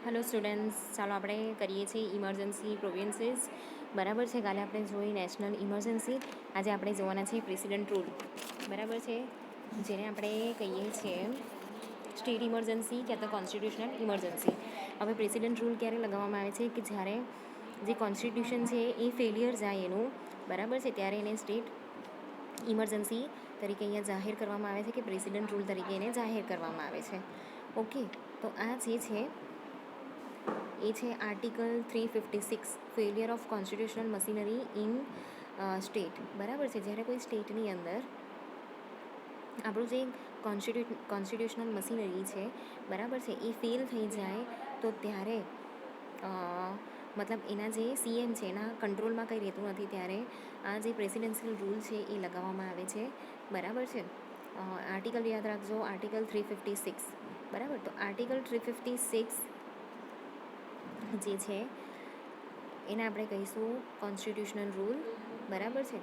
Hello students, ચાલો આપણે કરીએ છીએ ઇમરજન્સી પ્રોવિન્સીસ. બરાબર છે. કાલે આપણે જોઈ નેશનલ ઇમરજન્સી. આજે આપણે જોવાના છે પ્રેસિડન્ટ રૂલ. બરાબર છે, જેને આપણે કહીએ છીએ સ્ટેટ ઇમરજન્સી ક્યાં તો કોન્સ્ટિટ્યુશનલ ઇમરજન્સી. હવે પ્રેસિડન્ટ રૂલ ક્યારે લગાવવામાં આવે છે કે જ્યારે જે કોન્સ્ટિટ્યુશન છે એ ફેલિયર જાય એનું, બરાબર છે, ત્યારે એને સ્ટેટ ઇમરજન્સી તરીકે અહીંયા જાહેર કરવામાં આવે છે કે પ્રેસિડન્ટ રૂલ તરીકે એને જાહેર કરવામાં આવે છે. ઓકે, તો આ જે છે એ છે article 356 failure of constitutional machinery in state. બરાબર છે, જ્યારે કોઈ સ્ટેટની અંદર આપણું જે કોન્સ્ટિટ્યુશનલ મશીનરી છે, બરાબર છે, એ ફેલ થઈ જાય તો ત્યારે મતલબ એના જે સીએમ છે એના કંટ્રોલમાં કંઈ રહેતું નથી, ત્યારે આ જે પ્રેસિડેન્શિયલ રૂલ છે એ લગાવવામાં આવે છે. બરાબર છે. આર્ટિકલ યાદ રાખજો, આર્ટિકલ 356. બરાબર, તો આર્ટિકલ 356 જે છે એને આપણે કહીશું કોન્સ્ટિટ્યુશનલ રૂલ. બરાબર છે.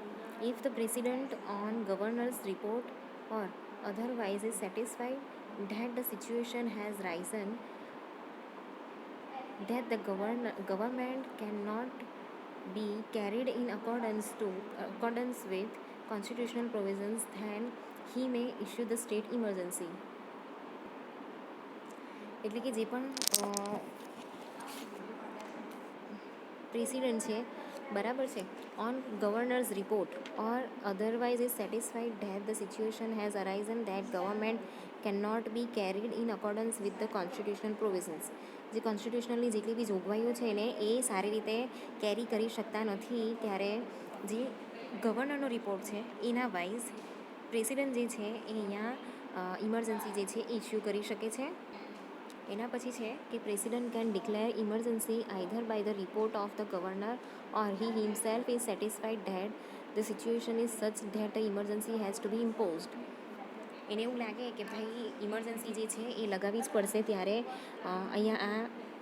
If the president on governors report or otherwise is satisfied that the situation has risen that the government cannot be carried in accordance with constitutional provisions, then he may issue the state emergency. એટલે કે જે પણ president છે, બરાબર છે, on governors report or otherwise is satisfied that the situation has arisen that government can not be carried in accordance with the constitutional provisions. જે કોન્સ્ટિટ્યુશનલની જેટલી બી જોગવાઈઓ છે એને એ સારી રીતે કેરી કરી શકતા નથી, ત્યારે જે ગવર્નરનો રિપોર્ટ છે એના વાઇઝ પ્રેસિડન્ટ જે છે એ અહીંયા ઇમરજન્સી જે છે એ ઇસ્યુ કરી શકે છે. એના પછી છે કે president can declare emergency either by the report of the governor or he himself is satisfied that the situation is such that a emergency has to be imposed. એને એવું લાગે કે ભાઈ ઇમરજન્સી જે છે એ લગાવવી જ પડશે, ત્યારે અહીંયા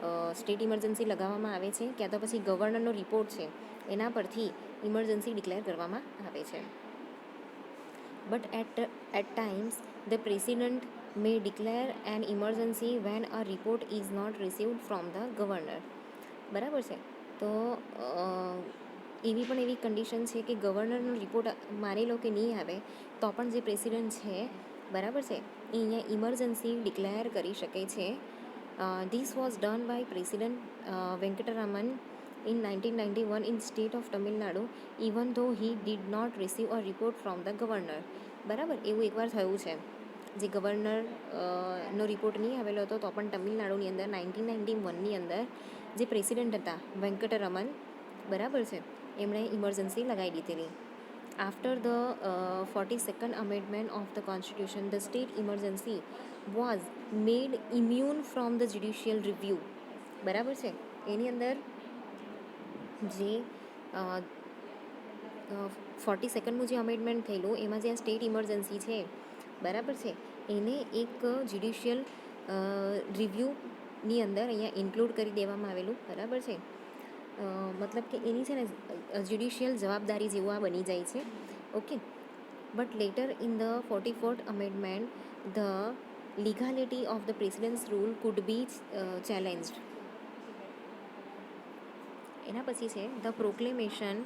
આ સ્ટેટ ઇમરજન્સી લગાવવામાં આવે છે, ક્યાં તો પછી ગવર્નરનો રિપોર્ટ છે એના પરથી ઇમરજન્સી ડિક્લેર કરવામાં આવે છે. But at times, the president may declare an emergency when a report is not received from the governor. બરાબર છે. તો એવી પણ એવી કન્ડિશન છે કે ગવર્નરનો રિપોર્ટ માની લો કે નહીં આવે તો પણ જે પ્રેસિડન્ટ છે, બરાબર છે, એ અહીંયા ઇમરજન્સી ડિક્લેર કરી શકે છે. This was done by president Venkataraman in 1991 in state of Tamil Nadu, even though he did not receive a report from the governor. બરાબર, એવું એકવાર થયું છે. જે ગવર્નરનો રિપોર્ટ નહીં આવેલો હતો તો પણ તમિલનાડુની અંદર 1991ની અંદર જે પ્રેસિડન્ટ હતા વેંકટરમન, બરાબર છે, એમણે ઇમરજન્સી લગાવી દીધેલી. After the 42nd amendment of the constitution, the state emergency was made immune from the judicial review. બરાબર છે. એની અંદર જે 42nd જે અમેન્ડમેન્ટ થયેલું એમાં જે આ સ્ટેટ ઇમરજન્સી છે, બરાબર છે, એને એક જ્યુડિશિયલ રિવ્યૂની અંદર અહીંયા ઇન્ક્લુડ કરી દેવામાં આવેલું. બરાબર છે, મતલબ કે એની છે ને જ્યુડિશિયલ જવાબદારી જેવું આ બની જાય છે. Okay, but later in the 44th amendment the legality of the president's rule could be challenged. એના પછી છે the proclamation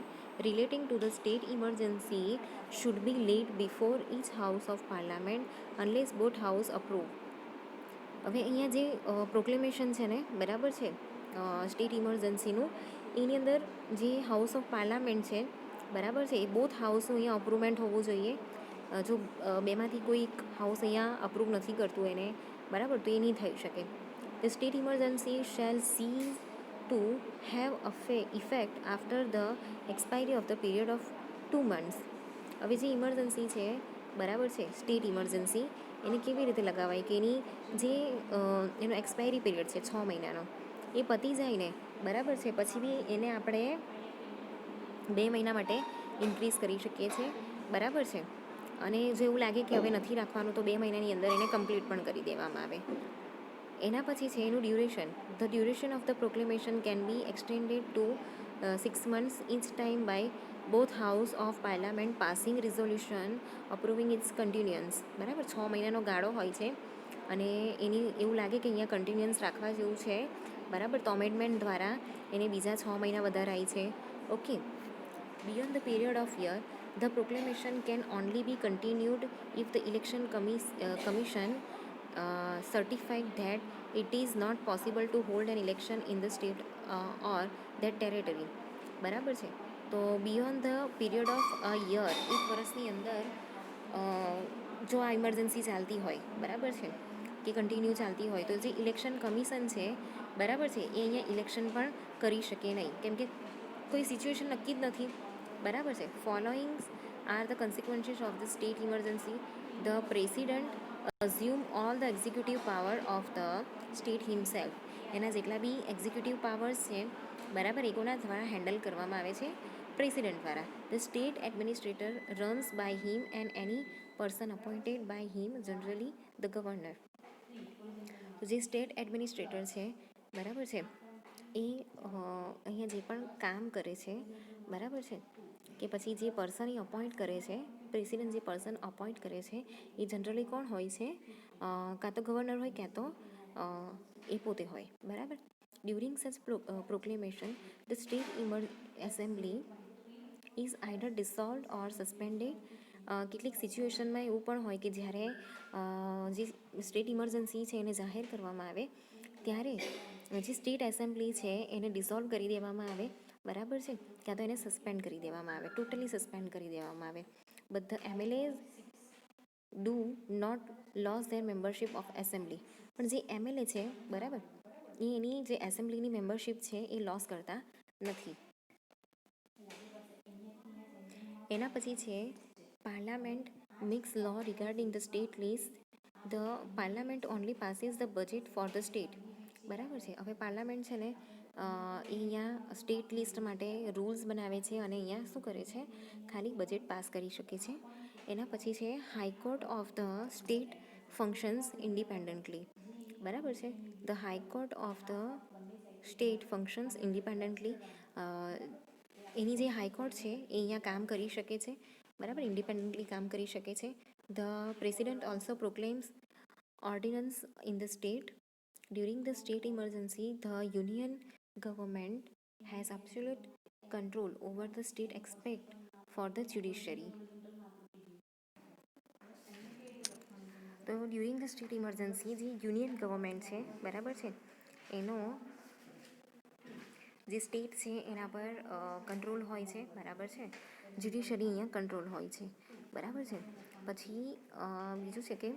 relating to the state emergency should be laid before each house of parliament unless both house approve. હવે અહીંયા જે પ્રોક્લેમેશન છે ને, બરાબર છે, સ્ટેટ ઇમરજન્સીનું, એની અંદર જે હાઉસ ઓફ પાર્લામેન્ટ છે, બરાબર છે, એ બોથ હાઉસનું અહીંયા અપ્રુવમેન્ટ હોવું જોઈએ. જો બેમાંથી કોઈ હાઉસ અહીંયા અપ્રૂવ નથી કરતું એને, બરાબર, તો એ નહીં થઈ શકે. The state emergency shall cease to have effect after the expiry of the period of 2 months. હવે જે ઇમરજન્સી છે, બરાબર છે, સ્ટેટ ઇમરજન્સી, એને કેવી રીતે લગાવાય કે એની જે એનો એક્સપાયરી પીરિયડ છે 6 મહિનાનો, એ પતી જાય ને, બરાબર છે, પછી બી એને આપણે 2 મહિના માટે ઇન્ક્રીઝ કરી શકીએ છીએ. બરાબર છે. અને જો એવું લાગે કે હવે નથી રાખવાનું તો 2 મહિનાની અંદર એને કમ્પ્લીટ પણ કરી દેવામાં આવે. એના પછી છે એનું duration. The duration of the proclamation can be extended to 6 months each time by both house of parliament passing resolution approving its continuance. બરાબર, 6 મહિનાનો ગાળો હોય છે અને એની એવું લાગે કે અહીંયા કન્ટિન્યુઅન્સ રાખવા જેવું છે બરાબર. તો અમેન્ડમેન્ટ દ્વારા એને બીજા 6 મહિના વધારાય છે. Okay. Beyond the period of year, the proclamation can only be continued if the election commission certified that it is not possible to hold an election in the state or that territory. બરાબર છે. તો beyond the period of a year, એક વર્ષની અંદર જો આ emergency ચાલતી હોય, બરાબર છે, કે કન્ટિન્યુ ચાલતી હોય, તો જે ઇલેક્શન કમિશન છે, બરાબર છે, એ અહીંયા ઇલેક્શન પણ કરી શકે નહીં, કેમ કે કોઈ સિચ્યુએશન નક્કી જ નથી. બરાબર છે. Following are the consequences of the state emergency. The president assume all the executive power of the state himself. એના જેટલા બી એક્ઝિક્યુટિવ પાવર્સ છે, બરાબર, એ કોના દ્વારા હેન્ડલ કરવામાં આવે છે? પ્રેસિડન્ટ દ્વારા. The state administrator runs by him and any person appointed by him, generally the governor. તો જે સ્ટેટ એડમિનિસ્ટ્રેટર છે, બરાબર છે, એ અહીંયા જે પણ કામ કરે છે, બરાબર છે, કે પછી જે પર્સન એ અપોઇન્ટ કરે છે, પ્રેસિડન્ટ જે પર્સન અપોઇન્ટ કરે છે, એ જનરલી કોણ હોય છે? કાં તો ગવર્નર હોય, ક્યાં તો એ પોતે હોય. બરાબર. During such proclamation the state assembly is either dissolved or suspended. કેટલીક સિચ્યુએશનમાં એવું પણ હોય કે જ્યારે જે સ્ટેટ ઇમરજન્સી છે એને જાહેર કરવામાં આવે ત્યારે જે સ્ટેટ એસેમ્બલી છે એને ડિસોલ્વ કરી દેવામાં આવે, બરાબર છે, ક્યાં તો એને સસ્પેન્ડ કરી દેવામાં આવે, ટોટલી સસ્પેન્ડ કરી દેવામાં આવે. બધા MLAs do not lose their membership of assembly. પણ જે એમએલએ છે, બરાબર, એ એની જે એસેમ્બલીની મેમ્બરશીપ છે એ લોસ કરતા નથી. એના પછી છે parliament makes law regarding the state list. The parliament only passes the budget for the state. બરાબર છે. હવે પાર્લામેન્ટ છે ને એ અહીંયા સ્ટેટ લિસ્ટ માટે રૂલ્સ બનાવે છે અને અહીંયા શું કરે છે? ખાલી બજેટ પાસ કરી શકે છે. એના પછી છે high court of the state functions independently. બરાબર છે. ધ high court of the state functions independently. એની જે હાઈકોર્ટ છે એ અહીંયા કામ કરી શકે છે, બરાબર, ઇન્ડિપેન્ડન્ટલી કામ કરી શકે છે. The president also proclaims ordinance in the state. During the state emergency the union government has absolute control over the state except for the judiciary. તો ડ્યુરિંગ ધ સ્ટેટ ઇમરજન્સી જે યુનિયન ગવર્મેન્ટ છે, બરાબર છે, એનો જે state છે એના પર કંટ્રોલ હોય છે, બરાબર છે. જ્યુડિશરી અહીંયા કંટ્રોલ હોય છે, બરાબર છે. પછી બીજું છે કે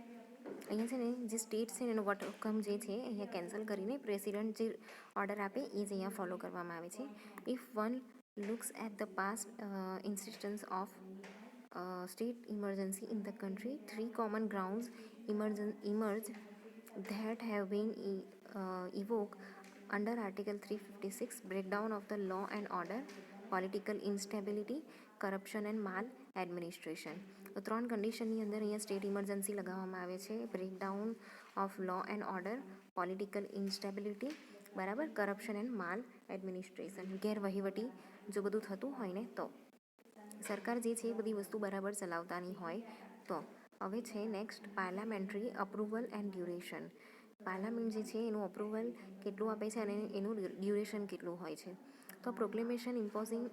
અહીંયા છે ને જે સ્ટેટ છે એનો વટહુકમ જે છે અહીંયા કેન્સલ કરીને પ્રેસિડન્ટ જે ઓર્ડર આપે એ જ અહીંયા ફોલો કરવામાં આવે છે. If one looks at the past instance of state emergency in the country, three common grounds emerge that have been evoked under Article 356: breakdown of the law and order, political instability, corruption and maladministration. તો ત્રણ કન્ડિશનની અંદર અહીંયા state emergency લગાવવામાં આવે છે. Breakdown of law and order, political instability, બરાબર, corruption and maladministration. ગેરવહીવટી જો બધું થતું હોય ને તો સરકાર જે છે એ બધી વસ્તુ બરાબર ચલાવતા નહીં હોય તો. હવે છે next parliamentary approval and duration. Parliament જે છે એનું અપ્રુવલ કેટલું આપે છે અને એનું ડ્યુરેશન કેટલું હોય છે. તો proclamation imposing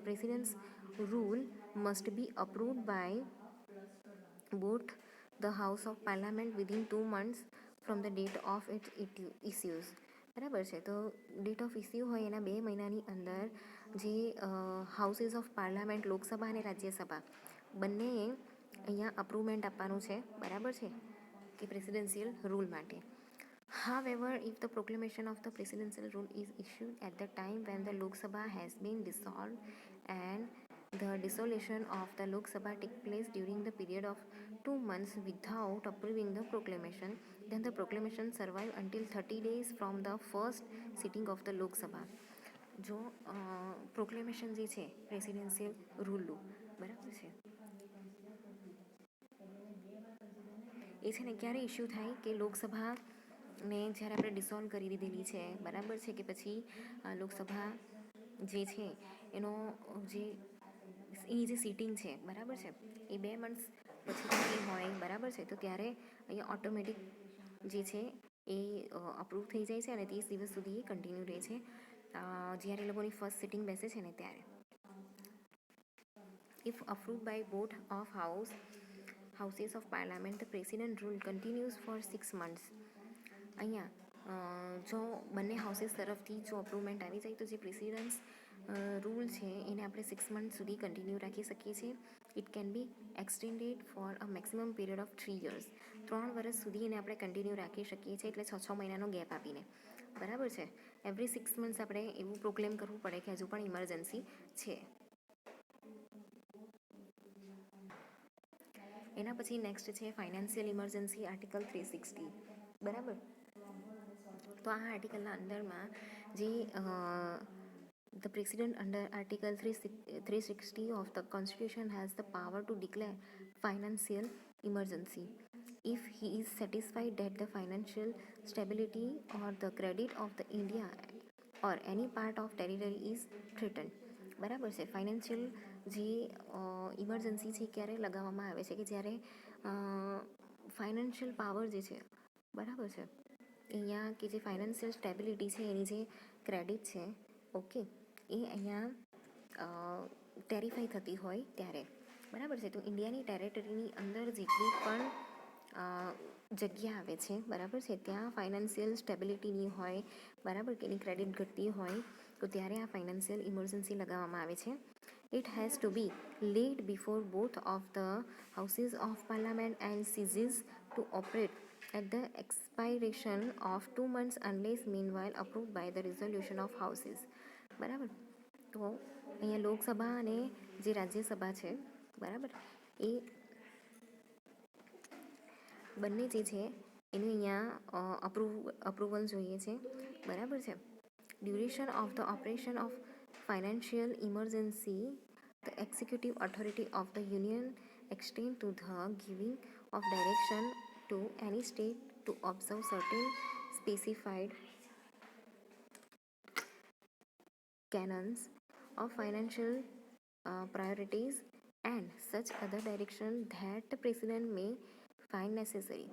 president's rule must be approved by both the house of parliament within 2 months from the date of it issues. બરાબર છે. તો ડેટ ઓફ ઇસ્યુ હોય એના 2 મહિનાની અંદર જે હાઉસીસ ઓફ પાર્લામેન્ટ, લોકસભા અને રાજ્યસભા બંનેએ અહીંયા અપ્રુવમેન્ટ આપવાનું છે, બરાબર છે, કે પ્રેસિડેન્શિયલ રૂલ માટે. However, if the proclamation of the presidential rule is issued at the time when the Lok Sabha has been dissolved and the dissolution of the Lok Sabha takes place during the period of 2 months without approving the proclamation, then the proclamation survives until 30 days from the first sitting of the Lok Sabha. જો પ્રોક્લેમેશન જે છે presidential રૂલનું, બરાબર છે, એ છે ને ક્યારે issue થાય કે લોકસભાને જ્યારે આપણે ડિસોલ્વ કરી દીધેલી છે, બરાબર છે, કે પછી લોકસભા જે છે એનો જે એની જે સીટિંગ છે, બરાબર છે, એ 2 months પછી થતી હોય, બરાબર છે, તો ત્યારે અહીંયા ઓટોમેટિક જે છે એ અપ્રૂવ થઈ જાય છે અને 30 દિવસ સુધી એ કન્ટિન્યુ રહે છે જ્યારે એ લોકોની ફર્સ્ટ સિટિંગ બેસે છે ને ત્યારે. If approved by both of houses of parliament, the president rule continues for 6 months. અહીંયા જો બંને હાઉસીસ તરફથી જો અપ્રુવમેન્ટ આવી જાય તો જે પ્રેસિડન્સ રૂલ છે એને આપણે 6 મંથ સુધી કન્ટિન્યુ રાખી શકીએ છીએ. It can be extended for a maximum period of 3 years. 3 વર્ષ સુધી એને આપણે કન્ટિન્યુ રાખી શકીએ છીએ, એટલે 6 મહિનાનો ગેપ આપીને. બરાબર છે. એવરી 6 મંથ્સ આપણે એવું પ્રોક્લેમ કરવું પડે કે હજુ પણ ઇમરજન્સી છે. એના પછી નેક્સ્ટ છે ફાઇનાન્શિયલ ઇમરજન્સી આર્ટિકલ 360. બરાબર. તો આ આર્ટિકલના અંદરમાં જે the president under article 360 of the constitution has the power to declare financial emergency if he is satisfied that the financial stability or the credit of the India or any part of territory is threatened. બરાબર છે. Financial જે emergency છે ક્યારે લગાવવામાં આવે છે કે જ્યારે ફાઇનાન્શિયલ પાવર જે છે બરાબર છે અહીંયા કે જે ફાઇનાન્શિયલ સ્ટેબિલિટી છે એની જે ક્રેડિટ છે ઓકે એ અહીંયા ટેરિફાઈ થતી હોય ત્યારે. બરાબર છે. તો ઇન્ડિયાની ટેરેટરીની અંદર જેટલી પણ જગ્યા આવે છે બરાબર છે ત્યાં ફાઇનાન્શિયલ સ્ટેબિલિટીની હોય બરાબર કે એની ક્રેડિટ ઘટતી હોય તો ત્યારે આ ફાઇનાન્શિયલ ઇમરજન્સી લગાવવામાં આવે છે. It has to be laid before both of the houses of parliament and ceases to operate at the expiration of 2 months unless meanwhile approved by the resolution of houses. બરાબર. તો અહીંયા લોકસભા અને જે રાજ્યસભા છે બરાબર એ બંને જે છે એનું અહીંયા અપ્રુવલ જોઈએ છે. બરાબર છે. Duration of the operation of financial emergency, the executive authority of the union extend to the giving of direction to any state to observe certain specified canons of financial priorities and such other direction that the president may find necessary.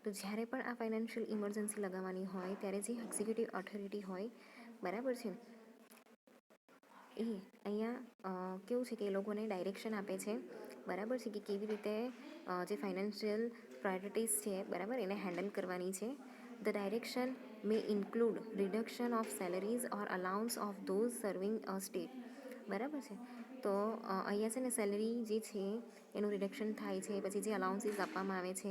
તો જ્યારે પણ આ financial emergency લગાવવાની હોય ત્યારે જે executive authority હોય બરાબર છે એ અહીંયા કેવું છે કે એ લોકોને ડાયરેક્શન આપે છે બરાબર છે કે કેવી રીતે જે ફાઇનાન્શિયલ પ્રાયોરિટીઝ છે બરાબર એને હેન્ડલ કરવાની છે. The direction may include reduction of salaries or allowance of those serving a state. બરાબર છે. તો અહીંયા છે ને સેલરી જે છે એનું રિડક્શન થાય છે, પછી જે અલાઉન્સીસ આપવામાં આવે છે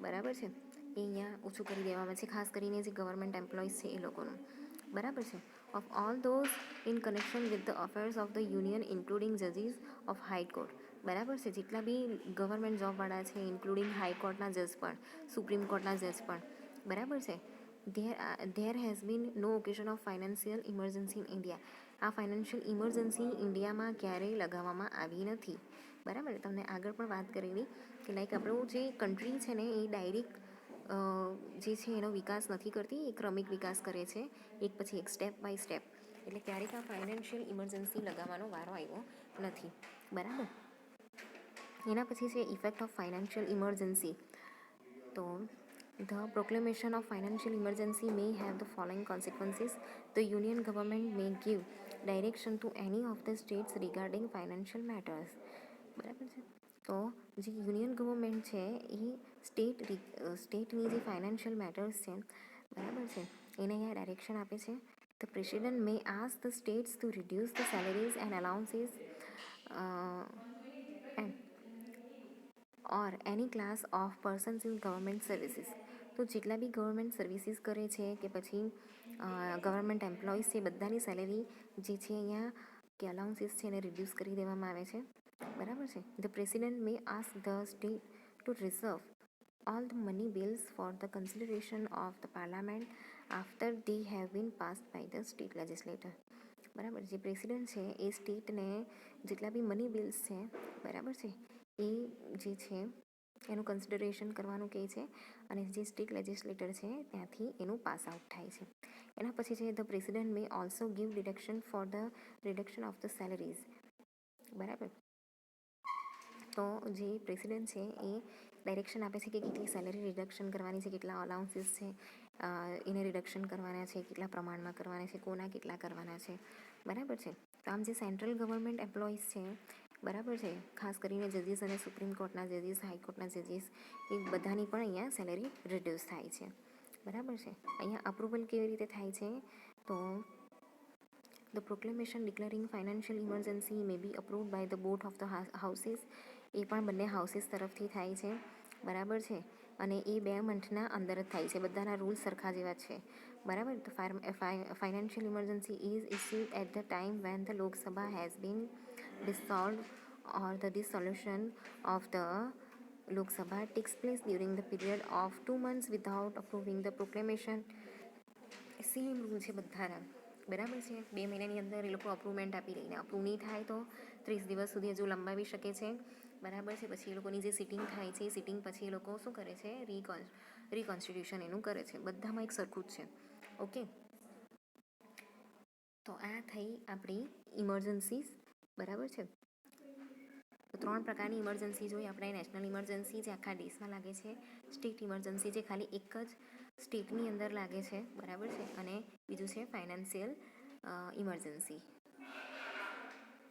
બરાબર છે એ અહીંયા ઓછું કરી દેવામાં આવે છે, ખાસ કરીને જે ગવર્મેન્ટ એમ્પ્લોઈઝ છે એ લોકોનું. બરાબર છે. Of all those in connection with the affairs of the union including જજીસ ઓફ હાઈકોર્ટ. બરાબર છે. જેટલા બી ગવર્મેન્ટ જોબવાળા છે ઇન્ક્લુડિંગ હાઈકોર્ટના જજ પણ, સુપ્રીમ કોર્ટના જજ પણ. બરાબર છે. There has been no occasion of financial emergency in India. આ ફાઇનાન્શિયલ ઇમરજન્સી ઇન્ડિયામાં ક્યારેય લગાવવામાં આવી નથી. બરાબર. તમને આગળ પણ વાત કરેલી કે લાઈક આપણું જે કન્ટ્રી છે ને એ ડાયરેક્ટ જે છે એનો વિકાસ નથી કરતી, એ ક્રમિક વિકાસ કરે છે એક પછી એક, સ્ટેપ બાય સ્ટેપ. એટલે ક્યારેક આ ફાઇનાન્શિયલ ઇમરજન્સી લગાવવાનો વારો આવ્યો નથી. બરાબર. એના પછી છે ઇફેક્ટ ઓફ ફાઇનાન્શિયલ ઇમરજન્સી. તો the proclamation of financial emergency may have the following consequences. The union government may give direction to any of the states regarding financial matters. બરાબર છે. તો જે યુનિયન ગવર્મેન્ટ છે એ સ્ટેટની જે ફાઇનાન્શિયલ મેટર્સ છે બરાબર છે એને અહીંયા ડાયરેક્શન આપે છે. The president may ask the states to reduce the salaries and allowances and or any class of persons in government services. તો જેટલા બી ગવર્મેન્ટ સર્વિસીસ કરે છે કે પછી ગવર્મેન્ટ એમ્પ્લોઈઝ છે બધાની સેલેરી જે છે અહીંયા કે અલાઉન્સીસ છે એને રિડ્યુસ કરી દેવામાં આવે છે. બરાબર છે. The president may ask the state to reserve all the money bills for the consideration of the parliament after they have been passed by the state legislator. બરાબર. જે પ્રેસિડન્ટ છે એ સ્ટેટને જેટલા બી મની બિલ્સ છે બરાબર છે એ જે છે એનું કન્સિડરેશન કરવાનું કહે છે અને જે સ્ટેટ લેજિસ્લેટર છે ત્યાંથી એનું પાસ આઉટ થાય છે. એના પછી છે the president may also give deduction for the reduction of the salaries. બરાબર. તો જે પ્રેસિડન્ટ છે એ ડાયરેક્શન આપે છે કે કેટલી સેલરી રિડક્શન કરવાની છે, કેટલા અલાઉન્સીસ છે એને રિડક્શન કરવાના છે, કેટલા પ્રમાણમાં કરવાના છે, કોના કેટલા કરવાના છે, બરાબર છે. તો આમ જે સેન્ટ્રલ ગવર્મેન્ટ એમ્પ્લોઈઝ છે, બરાબર છે, ખાસ કરીને જજીસ અને સુપ્રીમ કોર્ટના જજીસ, હાઈકોર્ટના જજીસ, એ બધાની પણ અહીંયા સેલેરી રિડ્યુસ થાય છે, બરાબર છે. અહીંયા અપ્રુવલ કેવી રીતે થાય છે, તો the proclamation declaring financial emergency may be approved by the both of the houses, એ પણ બંને હાઉસીસ તરફથી થાય છે, બરાબર છે. અને એ 2 મંથના અંદર જ થાય છે, બધાના રૂલ્સ સરખા જેવા જ છે, બરાબર. તો financial emergency is issued at the time when the Lok Sabha has been dissolved or the dissolution of the Lok Sabha takes place during the period of 2 months without approving the proclamation. Same rule છે બધાના, બરાબર છે. 2 મહિનાની અંદર એ લોકો અપ્રુવમેન્ટ આપી લઈને, approve નહીં થાય તો 30 દિવસ સુધી હજુ લંબાવી શકે છે, બરાબર છે. પછી એ લોકોની જે સિટિંગ થાય છે, એ સિટિંગ પછી એ લોકો શું કરે છે, રીકોન્સ્ટિટ્યુશન એનું કરે છે. બધામાં એક સરખું જ છે, ઓકે. તો આ થઈ આપણી ઇમરજન્સીસ, બરાબર છે. તો 3 પ્રકારની ઇમરજન્સી જોઈ આપણે. નેશનલ ઇમરજન્સી જે આખા દેશમાં લાગે છે, સ્ટેટ ઇમરજન્સી જે ખાલી એક જ સ્ટેટની અંદર લાગે છે, બરાબર છે, અને બીજું છે ફાઇનાન્શિયલ ઇમરજન્સી,